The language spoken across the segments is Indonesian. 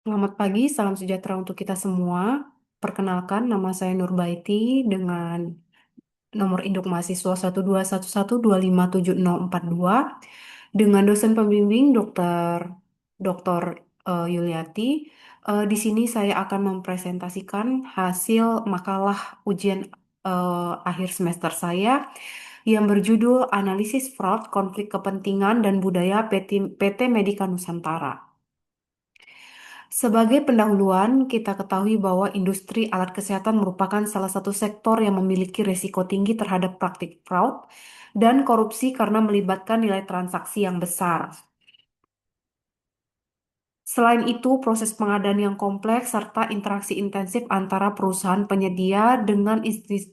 Selamat pagi, salam sejahtera untuk kita semua. Perkenalkan, nama saya Nurbaiti dengan nomor induk mahasiswa 12112574042 dengan dosen pembimbing Dr. Yuliati. Di sini saya akan mempresentasikan hasil makalah ujian akhir semester saya yang berjudul Analisis Fraud, Konflik Kepentingan dan Budaya PT Medika Nusantara. Sebagai pendahuluan, kita ketahui bahwa industri alat kesehatan merupakan salah satu sektor yang memiliki risiko tinggi terhadap praktik fraud dan korupsi karena melibatkan nilai transaksi yang besar. Selain itu, proses pengadaan yang kompleks serta interaksi intensif antara perusahaan penyedia dengan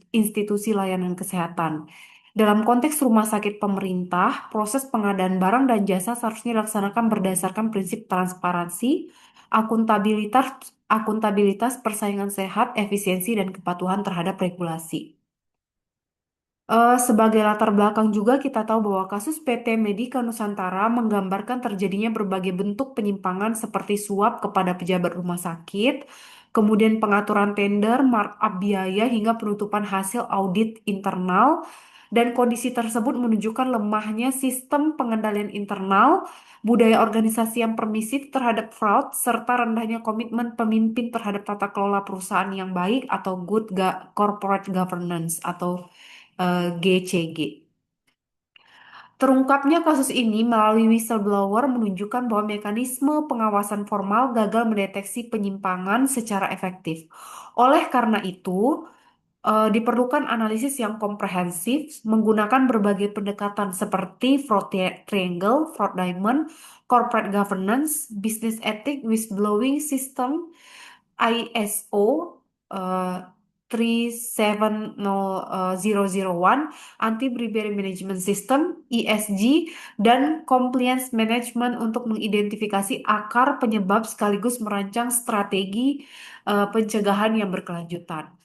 institusi layanan kesehatan. Dalam konteks rumah sakit pemerintah, proses pengadaan barang dan jasa seharusnya dilaksanakan berdasarkan prinsip transparansi, akuntabilitas, akuntabilitas, persaingan sehat, efisiensi, dan kepatuhan terhadap regulasi. Sebagai latar belakang juga kita tahu bahwa kasus PT Medika Nusantara menggambarkan terjadinya berbagai bentuk penyimpangan seperti suap kepada pejabat rumah sakit, kemudian pengaturan tender, markup biaya hingga penutupan hasil audit internal, dan kondisi tersebut menunjukkan lemahnya sistem pengendalian internal, budaya organisasi yang permisif terhadap fraud, serta rendahnya komitmen pemimpin terhadap tata kelola perusahaan yang baik atau corporate governance atau GCG. Terungkapnya kasus ini melalui whistleblower menunjukkan bahwa mekanisme pengawasan formal gagal mendeteksi penyimpangan secara efektif. Oleh karena itu, diperlukan analisis yang komprehensif menggunakan berbagai pendekatan seperti fraud triangle, fraud diamond, corporate governance, business ethic, whistleblowing system, ISO eh, 37001, Anti-Bribery Management System, ESG, dan Compliance Management untuk mengidentifikasi akar penyebab sekaligus merancang strategi pencegahan yang berkelanjutan.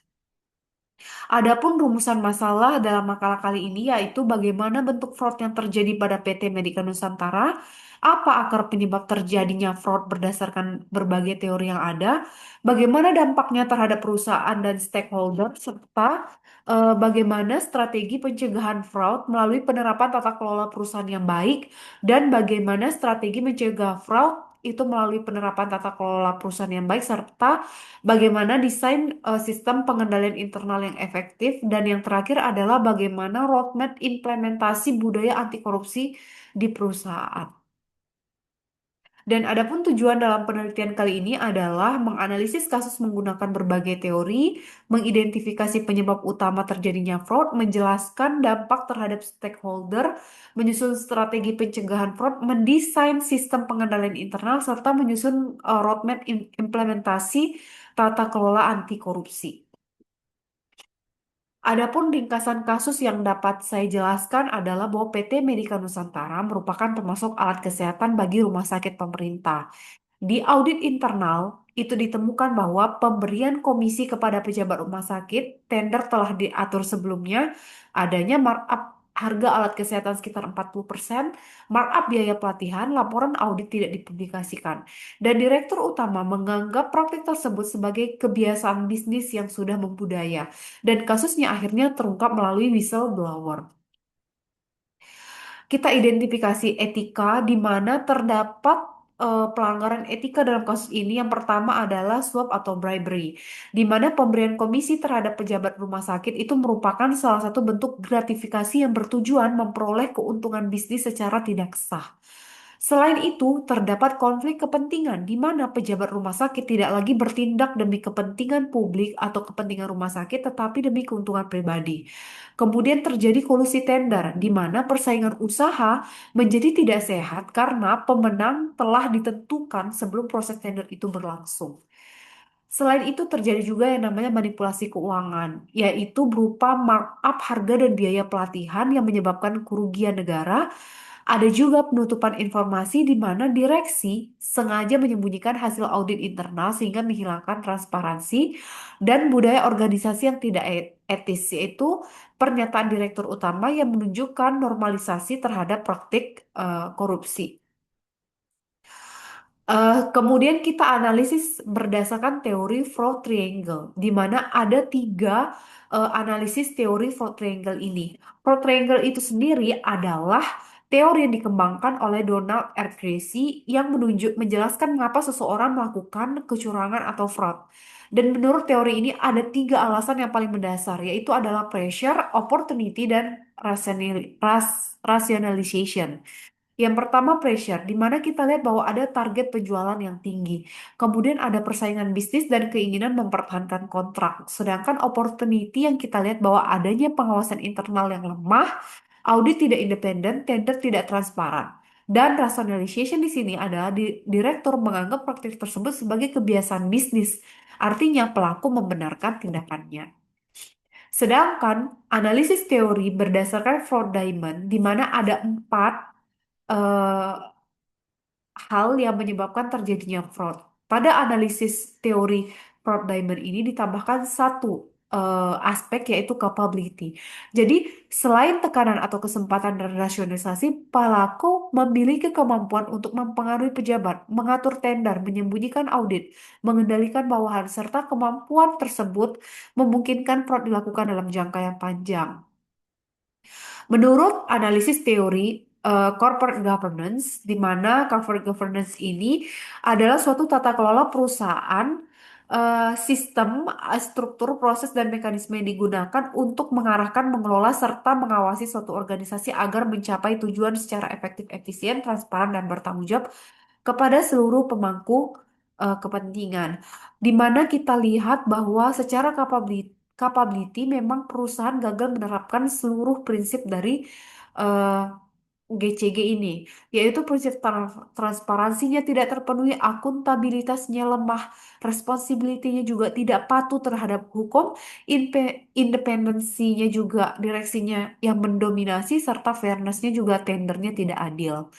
Adapun rumusan masalah dalam makalah kali ini yaitu bagaimana bentuk fraud yang terjadi pada PT Medika Nusantara, apa akar penyebab terjadinya fraud berdasarkan berbagai teori yang ada, bagaimana dampaknya terhadap perusahaan dan stakeholder, serta bagaimana strategi pencegahan fraud melalui penerapan tata kelola perusahaan yang baik, dan bagaimana strategi mencegah fraud itu melalui penerapan tata kelola perusahaan yang baik, serta bagaimana desain sistem pengendalian internal yang efektif, dan yang terakhir adalah bagaimana roadmap implementasi budaya anti korupsi di perusahaan. Dan adapun tujuan dalam penelitian kali ini adalah menganalisis kasus menggunakan berbagai teori, mengidentifikasi penyebab utama terjadinya fraud, menjelaskan dampak terhadap stakeholder, menyusun strategi pencegahan fraud, mendesain sistem pengendalian internal, serta menyusun roadmap implementasi tata kelola anti korupsi. Adapun ringkasan kasus yang dapat saya jelaskan adalah bahwa PT Medika Nusantara merupakan pemasok alat kesehatan bagi rumah sakit pemerintah. Di audit internal, itu ditemukan bahwa pemberian komisi kepada pejabat rumah sakit, tender telah diatur sebelumnya, adanya markup harga alat kesehatan sekitar 40%, markup biaya pelatihan, laporan audit tidak dipublikasikan. Dan Direktur Utama menganggap praktik tersebut sebagai kebiasaan bisnis yang sudah membudaya. Dan kasusnya akhirnya terungkap melalui whistleblower. Kita identifikasi etika di mana terdapat pelanggaran etika dalam kasus ini. Yang pertama adalah suap atau bribery, di mana pemberian komisi terhadap pejabat rumah sakit itu merupakan salah satu bentuk gratifikasi yang bertujuan memperoleh keuntungan bisnis secara tidak sah. Selain itu, terdapat konflik kepentingan di mana pejabat rumah sakit tidak lagi bertindak demi kepentingan publik atau kepentingan rumah sakit, tetapi demi keuntungan pribadi. Kemudian terjadi kolusi tender, di mana persaingan usaha menjadi tidak sehat karena pemenang telah ditentukan sebelum proses tender itu berlangsung. Selain itu terjadi juga yang namanya manipulasi keuangan, yaitu berupa markup harga dan biaya pelatihan yang menyebabkan kerugian negara. Ada juga penutupan informasi di mana direksi sengaja menyembunyikan hasil audit internal sehingga menghilangkan transparansi dan budaya organisasi yang tidak etis, yaitu pernyataan direktur utama yang menunjukkan normalisasi terhadap praktik korupsi. Kemudian kita analisis berdasarkan teori fraud triangle, di mana ada tiga analisis teori fraud triangle ini. Fraud triangle itu sendiri adalah teori yang dikembangkan oleh Donald R. Tracy yang menjelaskan mengapa seseorang melakukan kecurangan atau fraud. Dan menurut teori ini ada tiga alasan yang paling mendasar, yaitu adalah pressure, opportunity, dan rationalization. Yang pertama pressure, di mana kita lihat bahwa ada target penjualan yang tinggi. Kemudian ada persaingan bisnis dan keinginan mempertahankan kontrak. Sedangkan opportunity yang kita lihat bahwa adanya pengawasan internal yang lemah, audit tidak independen, tender tidak transparan. Dan rationalization di sini adalah direktur menganggap praktik tersebut sebagai kebiasaan bisnis. Artinya pelaku membenarkan tindakannya. Sedangkan analisis teori berdasarkan Fraud Diamond, di mana ada empat eh, hal yang menyebabkan terjadinya fraud. Pada analisis teori fraud diamond ini ditambahkan satu aspek yaitu capability. Jadi, selain tekanan atau kesempatan dan rasionalisasi, pelaku memiliki kemampuan untuk mempengaruhi pejabat, mengatur tender, menyembunyikan audit, mengendalikan bawahan, serta kemampuan tersebut memungkinkan fraud dilakukan dalam jangka yang panjang. Menurut analisis teori corporate governance, di mana corporate governance ini adalah suatu tata kelola perusahaan, sistem, struktur, proses, dan mekanisme yang digunakan untuk mengarahkan, mengelola, serta mengawasi suatu organisasi agar mencapai tujuan secara efektif, efisien, transparan, dan bertanggung jawab kepada seluruh pemangku kepentingan. Di mana kita lihat bahwa secara capability memang perusahaan gagal menerapkan seluruh prinsip dari eh, GCG ini, yaitu prinsip transparansinya tidak terpenuhi, akuntabilitasnya lemah, responsibility-nya juga tidak patuh terhadap hukum, independensinya juga direksinya yang mendominasi, serta fairness-nya juga tendernya tidak adil.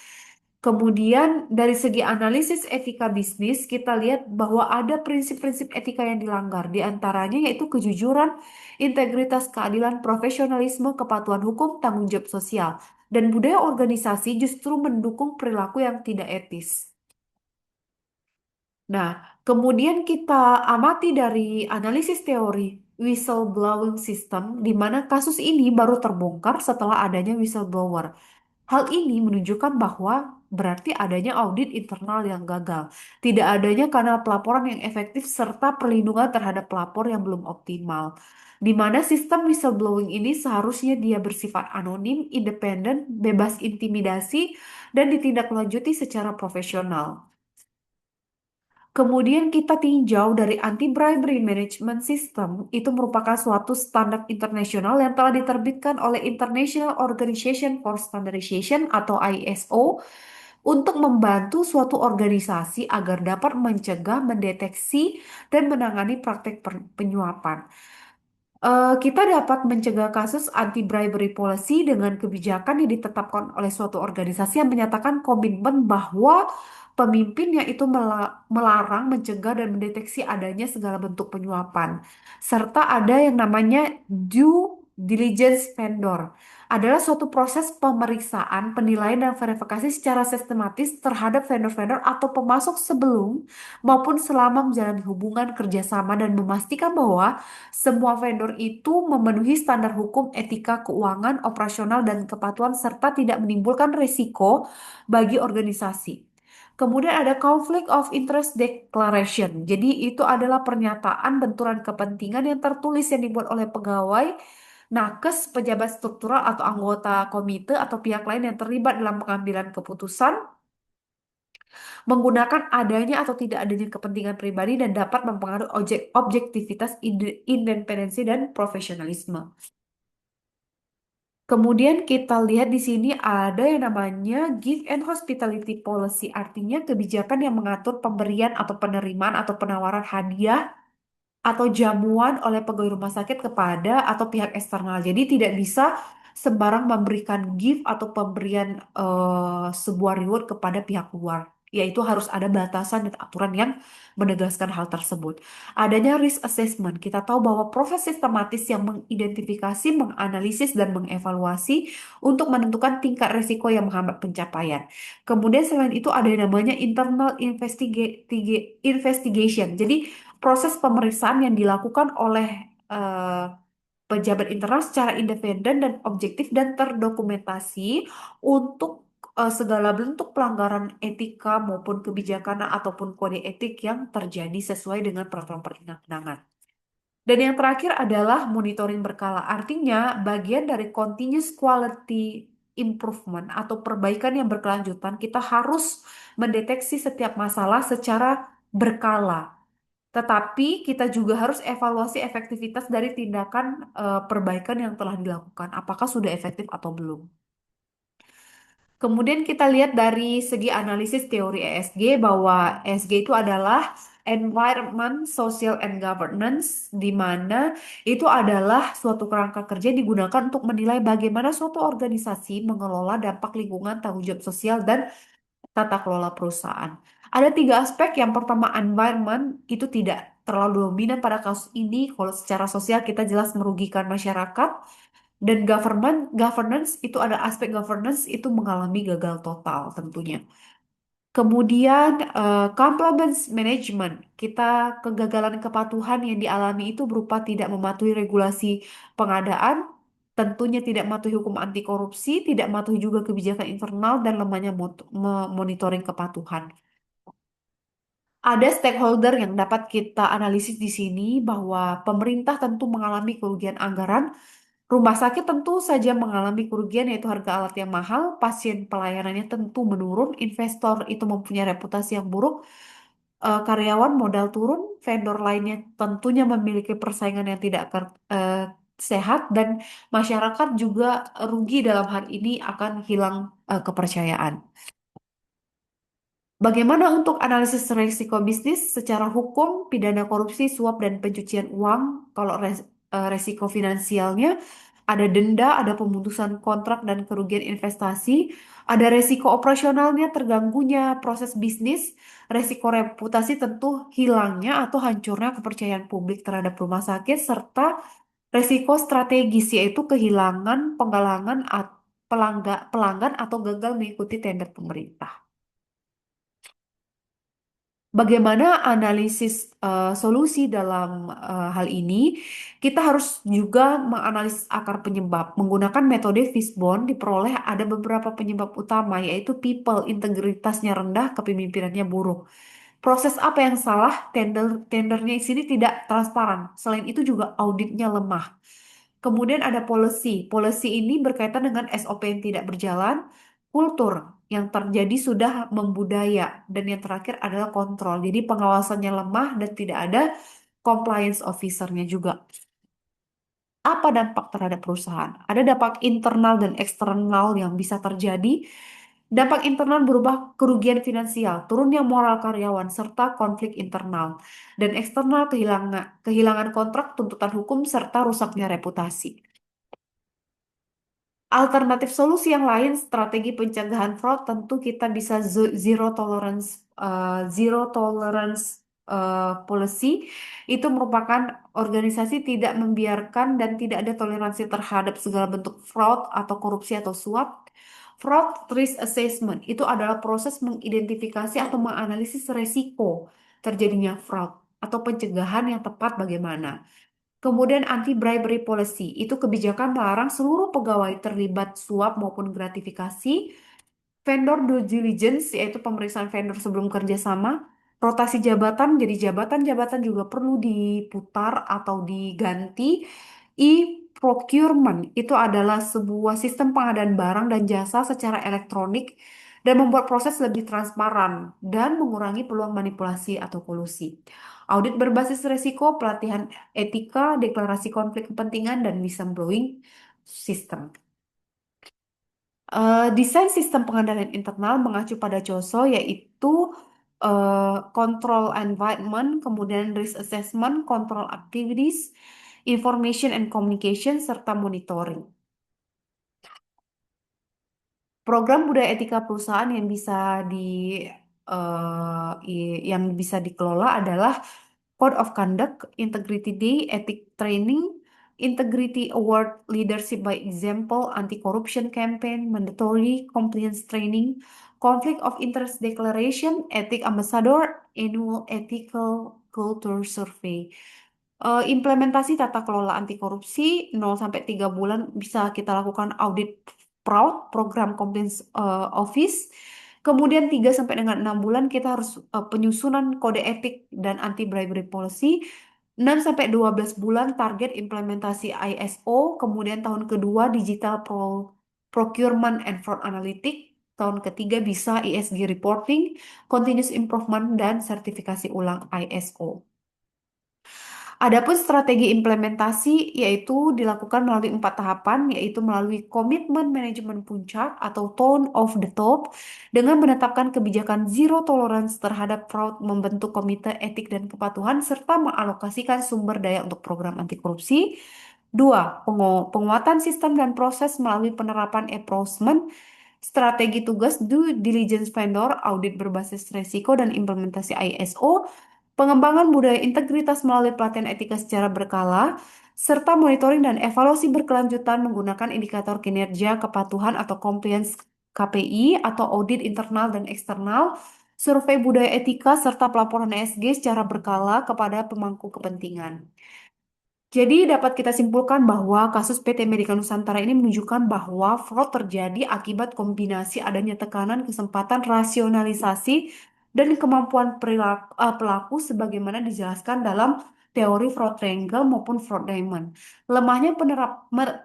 Kemudian dari segi analisis etika bisnis, kita lihat bahwa ada prinsip-prinsip etika yang dilanggar. Di antaranya yaitu kejujuran, integritas, keadilan, profesionalisme, kepatuhan hukum, tanggung jawab sosial. Dan budaya organisasi justru mendukung perilaku yang tidak etis. Nah, kemudian kita amati dari analisis teori whistleblowing system, di mana kasus ini baru terbongkar setelah adanya whistleblower. Hal ini menunjukkan bahwa berarti adanya audit internal yang gagal, tidak adanya kanal pelaporan yang efektif, serta perlindungan terhadap pelapor yang belum optimal. Di mana sistem whistleblowing ini seharusnya dia bersifat anonim, independen, bebas intimidasi, dan ditindaklanjuti secara profesional. Kemudian kita tinjau dari anti-bribery management system, itu merupakan suatu standar internasional yang telah diterbitkan oleh International Organization for Standardization atau ISO untuk membantu suatu organisasi agar dapat mencegah, mendeteksi, dan menangani praktek penyuapan. Kita dapat mencegah kasus anti-bribery policy dengan kebijakan yang ditetapkan oleh suatu organisasi yang menyatakan komitmen bahwa pemimpinnya itu melarang, mencegah, dan mendeteksi adanya segala bentuk penyuapan. Serta ada yang namanya due diligence vendor. Adalah suatu proses pemeriksaan, penilaian, dan verifikasi secara sistematis terhadap vendor-vendor atau pemasok sebelum maupun selama menjalani hubungan kerjasama dan memastikan bahwa semua vendor itu memenuhi standar hukum, etika, keuangan, operasional, dan kepatuhan serta tidak menimbulkan risiko bagi organisasi. Kemudian ada conflict of interest declaration. Jadi itu adalah pernyataan benturan kepentingan yang tertulis yang dibuat oleh pegawai, nakes, pejabat struktural atau anggota komite atau pihak lain yang terlibat dalam pengambilan keputusan menggunakan adanya atau tidak adanya kepentingan pribadi dan dapat mempengaruhi objektivitas, independensi, dan profesionalisme. Kemudian kita lihat di sini ada yang namanya gift and hospitality policy, artinya kebijakan yang mengatur pemberian atau penerimaan atau penawaran hadiah atau jamuan oleh pegawai rumah sakit kepada atau pihak eksternal. Jadi tidak bisa sembarang memberikan gift atau pemberian sebuah reward kepada pihak luar. yaitu harus ada batasan dan aturan yang menegaskan hal tersebut. Adanya risk assessment, kita tahu bahwa proses sistematis yang mengidentifikasi, menganalisis, dan mengevaluasi untuk menentukan tingkat risiko yang menghambat pencapaian. Kemudian selain itu ada yang namanya internal investigation. Jadi proses pemeriksaan yang dilakukan oleh pejabat internal secara independen dan objektif dan terdokumentasi untuk segala bentuk pelanggaran etika maupun kebijakan ataupun kode etik yang terjadi sesuai dengan peraturan perundang-undangan. Dan yang terakhir adalah monitoring berkala. Artinya bagian dari continuous quality improvement atau perbaikan yang berkelanjutan, kita harus mendeteksi setiap masalah secara berkala. Tetapi kita juga harus evaluasi efektivitas dari tindakan perbaikan yang telah dilakukan. Apakah sudah efektif atau belum? Kemudian kita lihat dari segi analisis teori ESG bahwa ESG itu adalah Environment, Social, and Governance, di mana itu adalah suatu kerangka kerja yang digunakan untuk menilai bagaimana suatu organisasi mengelola dampak lingkungan, tanggung jawab sosial, dan tata kelola perusahaan. Ada tiga aspek. Yang pertama, environment itu tidak terlalu dominan pada kasus ini. Kalau secara sosial kita jelas merugikan masyarakat. Dan governance itu ada aspek governance itu mengalami gagal total tentunya. Kemudian compliance management, kita kegagalan kepatuhan yang dialami itu berupa tidak mematuhi regulasi pengadaan, tentunya tidak mematuhi hukum anti korupsi, tidak mematuhi juga kebijakan internal dan lemahnya monitoring kepatuhan. Ada stakeholder yang dapat kita analisis di sini bahwa pemerintah tentu mengalami kerugian anggaran. Rumah sakit tentu saja mengalami kerugian yaitu harga alat yang mahal, pasien pelayanannya tentu menurun, investor itu mempunyai reputasi yang buruk, karyawan modal turun, vendor lainnya tentunya memiliki persaingan yang tidak sehat, dan masyarakat juga rugi dalam hal ini akan hilang kepercayaan. Bagaimana untuk analisis risiko bisnis secara hukum, pidana korupsi, suap, dan pencucian uang? Kalau resiko finansialnya, ada denda, ada pemutusan kontrak dan kerugian investasi, ada resiko operasionalnya, terganggunya proses bisnis, resiko reputasi tentu hilangnya atau hancurnya kepercayaan publik terhadap rumah sakit, serta resiko strategis yaitu kehilangan penggalangan pelanggan atau gagal mengikuti tender pemerintah. Bagaimana analisis solusi dalam hal ini? Kita harus juga menganalisis akar penyebab. Menggunakan metode Fishbone diperoleh ada beberapa penyebab utama, yaitu people, integritasnya rendah, kepemimpinannya buruk. Proses apa yang salah? Tendernya di sini tidak transparan. Selain itu juga auditnya lemah. Kemudian ada policy. Policy ini berkaitan dengan SOP yang tidak berjalan, kultur yang terjadi sudah membudaya, dan yang terakhir adalah kontrol. Jadi pengawasannya lemah dan tidak ada compliance officer-nya juga. Apa dampak terhadap perusahaan? Ada dampak internal dan eksternal yang bisa terjadi. Dampak internal berubah kerugian finansial, turunnya moral karyawan, serta konflik internal. Dan eksternal kehilangan kontrak, tuntutan hukum, serta rusaknya reputasi. Alternatif solusi yang lain, strategi pencegahan fraud, tentu kita bisa zero tolerance policy. Itu merupakan organisasi tidak membiarkan dan tidak ada toleransi terhadap segala bentuk fraud atau korupsi atau suap. Fraud risk assessment itu adalah proses mengidentifikasi atau menganalisis resiko terjadinya fraud atau pencegahan yang tepat bagaimana. Kemudian anti-bribery policy, itu kebijakan melarang seluruh pegawai terlibat suap maupun gratifikasi. Vendor due diligence, yaitu pemeriksaan vendor sebelum kerjasama. Rotasi jabatan, jadi jabatan-jabatan juga perlu diputar atau diganti. E-procurement, itu adalah sebuah sistem pengadaan barang dan jasa secara elektronik dan membuat proses lebih transparan dan mengurangi peluang manipulasi atau kolusi. Audit berbasis risiko, pelatihan etika, deklarasi konflik kepentingan, dan whistleblowing system. Desain sistem pengendalian internal mengacu pada COSO, yaitu control environment, kemudian risk assessment, control activities, information and communication, serta monitoring. Program budaya etika perusahaan yang bisa yang bisa dikelola adalah Code of Conduct, Integrity Day, Ethic Training, Integrity Award, Leadership by Example, Anti-Corruption Campaign, Mandatory Compliance Training, Conflict of Interest Declaration, Ethic Ambassador, Annual Ethical Culture Survey. Implementasi tata kelola anti korupsi 0 sampai 3 bulan bisa kita lakukan audit PROUD, Program Compliance Office. Kemudian 3 sampai dengan 6 bulan kita harus penyusunan kode etik dan anti bribery policy. 6 sampai 12 bulan target implementasi ISO. Kemudian tahun kedua digital procurement and fraud analytic. Tahun ketiga bisa ESG reporting, continuous improvement dan sertifikasi ulang ISO. Adapun strategi implementasi yaitu dilakukan melalui 4 tahapan, yaitu melalui komitmen manajemen puncak atau tone of the top dengan menetapkan kebijakan zero tolerance terhadap fraud, membentuk komite etik dan kepatuhan, serta mengalokasikan sumber daya untuk program anti korupsi. Dua, penguatan sistem dan proses melalui penerapan appraisement, strategi tugas due diligence vendor, audit berbasis resiko, dan implementasi ISO, pengembangan budaya integritas melalui pelatihan etika secara berkala, serta monitoring dan evaluasi berkelanjutan menggunakan indikator kinerja kepatuhan atau compliance KPI atau audit internal dan eksternal, survei budaya etika, serta pelaporan ESG secara berkala kepada pemangku kepentingan. Jadi dapat kita simpulkan bahwa kasus PT Medika Nusantara ini menunjukkan bahwa fraud terjadi akibat kombinasi adanya tekanan, kesempatan, rasionalisasi, dan kemampuan pelaku sebagaimana dijelaskan dalam teori fraud triangle maupun fraud diamond. Lemahnya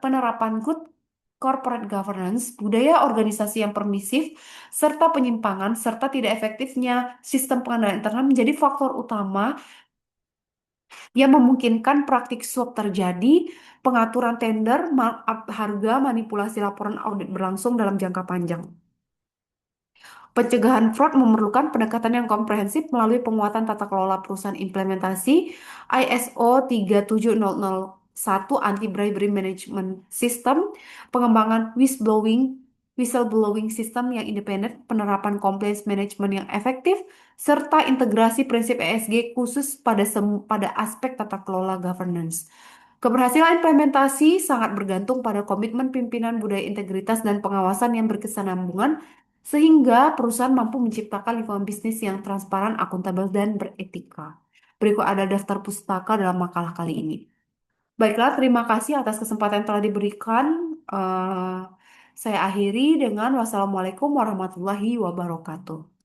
penerapan good corporate governance, budaya organisasi yang permisif, serta penyimpangan, serta tidak efektifnya sistem pengendalian internal menjadi faktor utama yang memungkinkan praktik suap terjadi, pengaturan tender, markup harga, manipulasi laporan audit berlangsung dalam jangka panjang. Pencegahan fraud memerlukan pendekatan yang komprehensif melalui penguatan tata kelola perusahaan implementasi ISO 37001 Anti-Bribery Management System, pengembangan whistleblowing system yang independen, penerapan compliance management yang efektif, serta integrasi prinsip ESG khusus pada aspek tata kelola governance. Keberhasilan implementasi sangat bergantung pada komitmen pimpinan budaya integritas dan pengawasan yang berkesinambungan sehingga perusahaan mampu menciptakan lingkungan bisnis yang transparan, akuntabel, dan beretika. Berikut ada daftar pustaka dalam makalah kali ini. Baiklah, terima kasih atas kesempatan yang telah diberikan. Saya akhiri dengan wassalamualaikum warahmatullahi wabarakatuh.